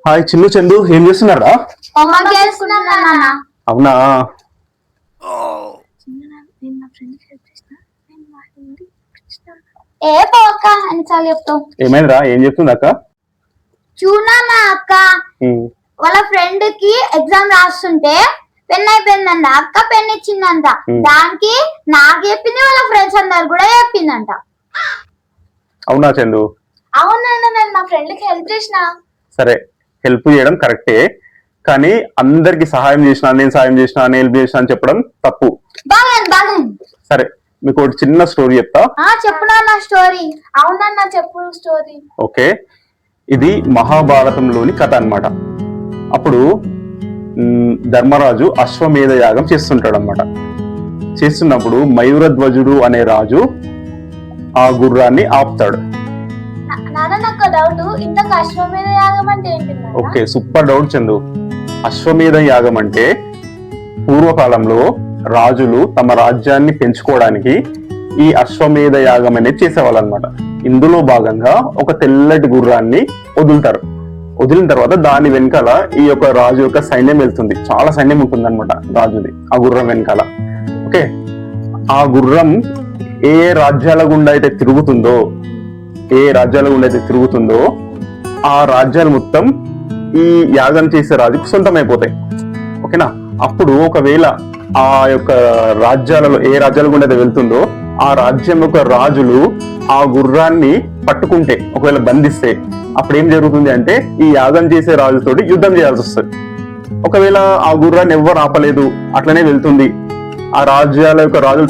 Hi Chinnu Chandu ఏం చేస్తున్నారా? అవునా? ఏ పోక అని చాలా చెప్తావు. ఏమైందిరా? ఏం చెప్తుంది అక్క? చూనా అక్క వాళ్ళ ఫ్రెండ్ కి ఎగ్జామ్ రాస్తుంటే పెన్ అయిపోయిందంట. అక్క పెన్ ఇచ్చిందంట. దానికి నాకు చెప్పింది, వాళ్ళ ఫ్రెండ్స్ అందరు కూడా చెప్పిందంట. అవునా చందు? అవునండి, నేను మా ఫ్రెండ్ కి హెల్ప్ చేసిన. సరే, హెల్ప్ చేయడం కరెక్టే, కానీ అందరికి సహాయం చేసిన, నేను సహాయం చేసిన, నేను హెల్ప్ చేసిన అని చెప్పడం తప్పు. సరే, మీకు ఒక చిన్న స్టోరీ చెప్తా. చెప్పునా నా స్టోరీ. అవునన్నా చెప్పు స్టోరీ. ఓకే, ఇది మహాభారతంలోని కథ అన్నమాట. అప్పుడు ధర్మరాజు అశ్వమేధ యాగం చేస్తుంటాడు అన్నమాట. చేస్తున్నప్పుడు మయూరధ్వజుడు అనే రాజు ఆ గుర్రాన్ని ఆపుతాడు. Okay, super doubt Chandu. అశ్వమేధ యాగం అంటే పూర్వకాలంలో రాజులు తమ రాజ్యాన్ని పెంచుకోవడానికి ఈ అశ్వమేధ యాగం అనేది చేసేవాళ్ళు అనమాట. ఇందులో భాగంగా ఒక తెల్లటి గుర్రాన్ని వదులుతారు. వదిలిన తర్వాత దాని వెనకాల ఈ యొక్క రాజు యొక్క సైన్యం వెళ్తుంది. చాలా సైన్యం ఉంటుంది అనమాట రాజుది ఆ గుర్రం వెనకాల. ఓకే, ఆ గుర్రం ఏ రాజ్యాల గుండా అయితే తిరుగుతుందో ఆ రాజ్యాలు మొత్తం ఈ యాగం చేసే రాజుకు సొంతమైపోతాయి. ఓకేనా? అప్పుడు ఒకవేళ ఆ యొక్క రాజ్యాలలో ఏ రాజ్యాల గుండా అయితే వెళ్తుందో ఆ రాజ్యం యొక్క రాజులు ఆ గుర్రాన్ని పట్టుకుంటే, ఒకవేళ బంధిస్తే, అప్పుడు ఏం జరుగుతుంది అంటే ఈ యాగం చేసే రాజుతోటి యుద్ధం చేయాల్సి వస్తుంది. ఒకవేళ ఆ గుర్రాన్ని ఎవ్వరు ఆపలేదు, అట్లనే వెళ్తుంది, ఆ రాజ్యాల యొక్క రాజులు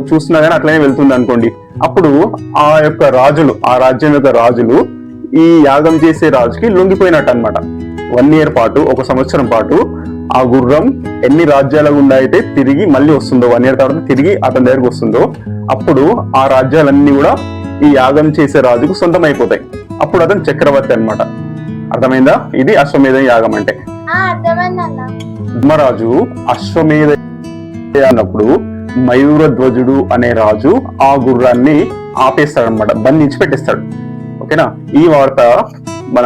చూస్తున్నా కానీ అట్లనే వెళ్తుంది అనుకోండి, అప్పుడు ఆ రాజ్యం యొక్క రాజులు ఈ యాగం చేసే రాజుకి లొంగిపోయినట్టు అనమాట. 1 year పాటు, 1 సంవత్సరం పాటు ఆ గుర్రం ఎన్ని రాజ్యాల గుండా అయితే తిరిగి మళ్ళీ వస్తుందో, 1 year తర్వాత తిరిగి అతని దగ్గరకు వస్తుందో, అప్పుడు ఆ రాజ్యాలన్నీ కూడా ఈ యాగం చేసే రాజుకు సొంతమైపోతాయి. అప్పుడు అతను చక్రవర్తి అన్నమాట. అర్థమైందా? ఇది అశ్వమేధ యాగం అంటే. ధర్మరాజు అశ్వమేధ అన్నప్పుడు మయూరధ్వజుడు అనే రాజు ఆ గుర్రాన్ని ఆపేస్తాడు అనమాట, బంధించి పెట్టేస్తాడు. ఓకేనా? ఈ వార్త మన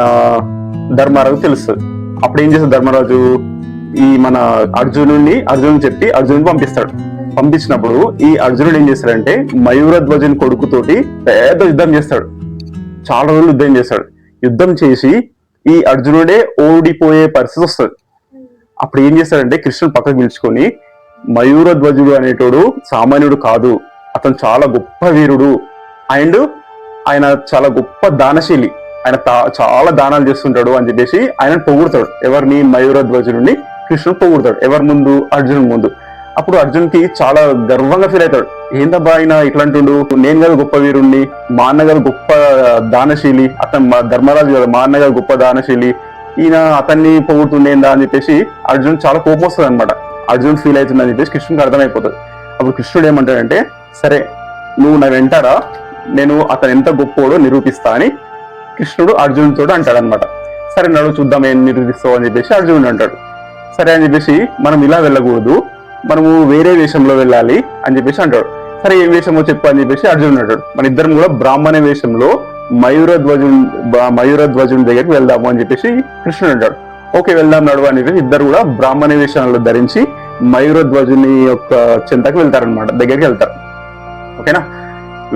ధర్మరాజు తెలుస్తుంది. అప్పుడు ఏం చేస్తాడు ధర్మరాజు? ఈ మన అర్జునుడిని చెప్పి అర్జునుడిని పంపిస్తాడు. పంపించినప్పుడు ఈ అర్జునుడు ఏం చేస్తాడంటే మయూరధ్వజుని కొడుకుతోటి పెద్ద యుద్ధం చేస్తాడు. చాలా రోజులు యుద్ధం చేస్తాడు. యుద్ధం చేసి ఈ అర్జునుడే ఓడిపోయే పరిస్థితి వస్తుంది. అప్పుడు ఏం చేస్తాడంటే కృష్ణుడు పక్కకు పిలుచుకొని, మయూరధ్వజుడు అనేటోడు సామాన్యుడు కాదు, అతను చాలా గొప్ప వీరుడు, అండ్ ఆయన చాలా గొప్ప దానశీలి, ఆయన చాలా దానాలు చేస్తుంటాడు అని చెప్పేసి ఆయన పొగుడతాడు. ఎవరిని? మయూరధ్వజుడిని కృష్ణుడు పొగుడతాడు. ఎవరి ముందు? అర్జునుడి ముందు. అప్పుడు అర్జున్కి చాలా గర్వంగా ఫీల్ అవుతాడు. ఏందబ్బా ఆయన ఇట్లా అంటుండు, నేను కదా గొప్ప వీరుణ్ణి, మా అన్నగారు గొప్ప దానశీలి, అతను ధర్మరాజు కదా, మా అన్నగారు గొప్ప దానశీలి, ఈయన అతన్ని పొగుడుతుండేందా అని చెప్పేసి అర్జున్ చాలా కోపం వస్తుంది అనమాట. అర్జున్ ఫీల్ అవుతుందని చెప్పేసి కృష్ణుడికి అర్థమైపోతుంది. అప్పుడు కృష్ణుడు ఏమంటాడంటే, సరే నువ్వు నా వెంటారా, నేను అతను ఎంత గొప్పోడో నిరూపిస్తా అని కృష్ణుడు అర్జునుడితో అంటాడు అనమాట. సరే నడు చూద్దాం ఏం నిరూపిస్తావు అని చెప్పేసి అర్జునుడు అంటాడు. సరే అని చెప్పేసి మనం ఇలా వెళ్ళకూడదు, మనము వేరే వేషంలో వెళ్ళాలి అని చెప్పేసి అంటాడు. సరే ఏం వేషమో చెప్పు అని చెప్పేసి అర్జునుడు అంటాడు. మన ఇద్దరం కూడా బ్రాహ్మణ వేషంలో మయూరధ్వజుని దగ్గరికి వెళ్దాము అని చెప్పేసి కృష్ణుడు అంటాడు. ఓకే వెళ్దాం నడు అని చెప్పేసి ఇద్దరు కూడా బ్రాహ్మణ వేషాలను ధరించి మయూరధ్వజుని యొక్క చెంతకు వెళ్తారనమాట, దగ్గరికి వెళ్తారు. ఓకేనా?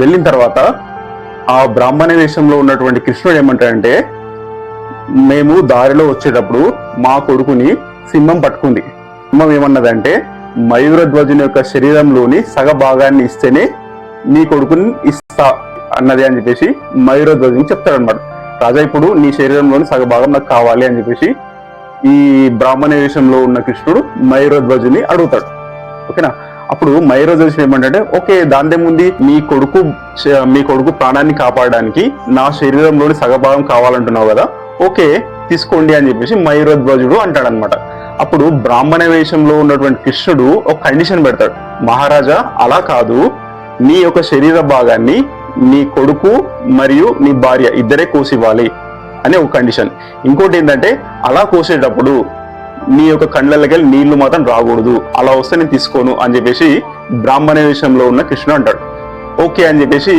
వెళ్ళిన తర్వాత ఆ బ్రాహ్మణ వేషంలో ఉన్నటువంటి కృష్ణుడు ఏమంటాడంటే, మేము దారిలో వచ్చేటప్పుడు మా కొడుకుని సింహం పట్టుకుంది. సింహం ఏమన్నదంటే, మయూరధ్వజుని యొక్క శరీరంలోని సగ భాగాన్ని ఇస్తేనే నీ కొడుకుని ఇస్తా అన్నది అని చెప్పేసి మయూరధ్వజుని చెప్తాడనమాట. రాజా ఇప్పుడు నీ శరీరంలోని సగ భాగం నాకు కావాలి అని చెప్పేసి ఈ బ్రాహ్మణ వేషంలో ఉన్న కృష్ణుడు మయూరధ్వజుని అడుగుతాడు. ఓకేనా? అప్పుడు మయూరధ్వజుడు ఏమంటే, ఓకే దాందేముంది, మీ కొడుకు ప్రాణాన్ని కాపాడడానికి నా శరీరంలోని సగభాగం కావాలంటున్నావు కదా, ఓకే తీసుకోండి అని చెప్పేసి మయూరధ్వజుడు అంటాడనమాట. అప్పుడు బ్రాహ్మణ వేషంలో ఉన్నటువంటి కృష్ణుడు ఒక కండిషన్ పెడతాడు. మహారాజా అలా కాదు, నీ యొక్క శరీర భాగాన్ని నీ కొడుకు మరియు నీ భార్య ఇద్దరే కోసివ్వాలి అనే ఒక కండిషన్. ఇంకోటి ఏంటంటే, అలా కోసేటప్పుడు నీ యొక్క కళ్ళకి నీళ్లు మాత్రం రాకూడదు, అలా వస్తే నేను తీసుకోను అని చెప్పేసి బ్రాహ్మణ వేషంలో ఉన్న కృష్ణుడు అంటాడు. ఓకే అని చెప్పేసి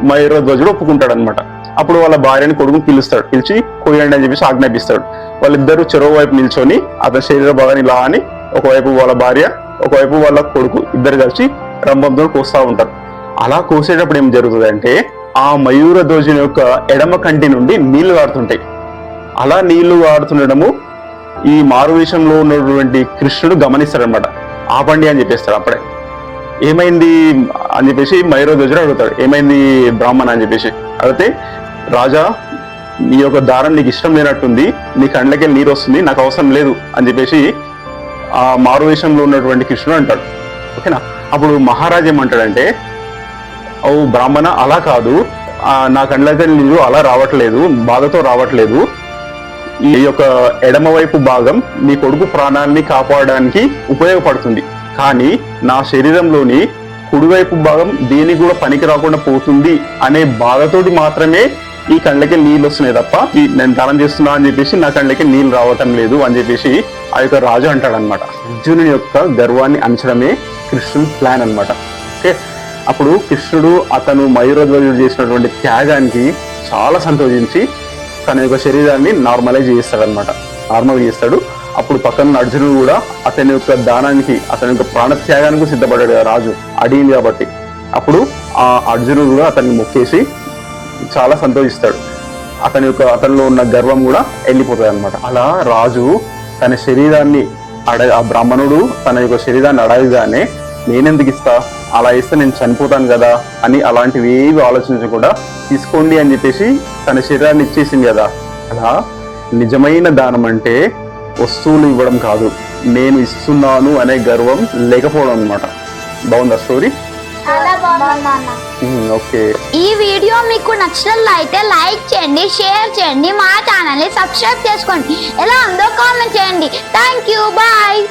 మయూరధ్వజుడు ఒప్పుకుంటాడు అనమాట. అప్పుడు వాళ్ళ భార్యని కొడుకుని పిలుస్తాడు, పిలిచి కొయ్యండి అని చెప్పేసి ఆజ్ఞాపిస్తాడు. వాళ్ళిద్దరు చెరువు వైపు నిల్చొని అతని శరీర భాగాన్ని ఇలా అని ఒకవైపు వాళ్ళ భార్య ఒకవైపు వాళ్ళ కొడుకు ఇద్దరు కలిసి రంభంతో కోస్తా ఉంటారు. అలా కోసేటప్పుడు ఏం జరుగుతుంది అంటే ఆ మయూర ధ్వజుని యొక్క ఎడమ కంటి నుండి నీళ్లు కారుతుంటాయి. అలా నీళ్లు కారుతుండడము ఈ మారువేషంలో ఉన్నటువంటి కృష్ణుడు గమనిస్తాడనమాట. ఆపండి అని చెప్పేస్తాడు. అప్పుడే ఏమైంది అని చెప్పేసి మయూర ధ్వజుడు అడుగుతాడు, ఏమైంది బ్రాహ్మణ అని చెప్పేసి అడిగితే, రాజా నీ యొక్క దారం నీకు ఇష్టం లేనట్టుంది, నీ కండ్లకి నీరు వస్తుంది, నాకు అవసరం లేదు అని చెప్పేసి ఆ మారువేషంలో ఉన్నటువంటి కృష్ణుడు అంటాడు. ఓకేనా. అప్పుడు మహారాజు ఏమంటాడంటే, ఓ బ్రాహ్మణ అలా కాదు, నా కండ్లకి నీరు అలా రావట్లేదు, బాధతో రావట్లేదు. ఈ యొక్క ఎడమ వైపు భాగం నీ కొడుకు ప్రాణాన్ని కాపాడడానికి ఉపయోగపడుతుంది, కానీ నా శరీరంలోని కుడివైపు భాగం దేనికి కూడా పనికి రాకుండా పోతుంది అనే బాధతోటి మాత్రమే ఈ కళ్ళకి నీళ్ళు వస్తున్నాయి తప్ప నేను దానం చేస్తున్నా అని చెప్పేసి నా కళ్ళకి నీళ్ళు రావటం లేదు అని చెప్పేసి ఆ యొక్క రాజు అంటాడనమాట. అర్జునుని యొక్క గర్వాన్ని అంచడమే కృష్ణుని ప్లాన్ అనమాట. ఓకే. అప్పుడు కృష్ణుడు అతను మయూరధ్వజుడు చేసినటువంటి త్యాగానికి చాలా సంతోషించి తన యొక్క శరీరాన్ని నార్మలైజ్ చేస్తాడనమాట, నార్మల్ చేస్తాడు. అప్పుడు పక్కన అర్జునుడు కూడా అతని యొక్క దానానికి, అతని యొక్క ప్రాణత్యాగానికి సిద్ధపడ్డాడు కదా రాజు, అడిగింది కాబట్టి. అప్పుడు ఆ అర్జునుడు కూడా అతన్ని మొక్కేసి చాలా సంతోషిస్తాడు. అతనిలో ఉన్న గర్వం కూడా వెళ్ళిపోతుంది అనమాట. అలా రాజు తన శరీరాన్ని ఆ బ్రాహ్మణుడు తన యొక్క శరీరాన్ని అడగగానే, నేనెందుకు ఇస్తా, అలా ఇస్తే నేను చనిపోతాను కదా అని అలాంటివి ఏవి ఆలోచించకుండా తీసుకోండి అని చెప్పేసి తన శరీరాన్ని ఇచ్చేసింది కదా. అలా నిజమైన దానం అంటే వస్తువులు ఇవ్వడం కాదు, నేను ఇస్తున్నాను అనే గర్వం లేకపోవడం అనమాట. బాగుందా స్టోరీ? ఓకే. ఈ వీడియో మీకు నచ్చినట్లయితే లైక్ చేయండి, షేర్ చేయండి, మా ఛానల్ ని సబ్స్క్రైబ్ చేసుకోండి, ఎలా ఉందో కామెంట్ చేయండి. Thank you, bye.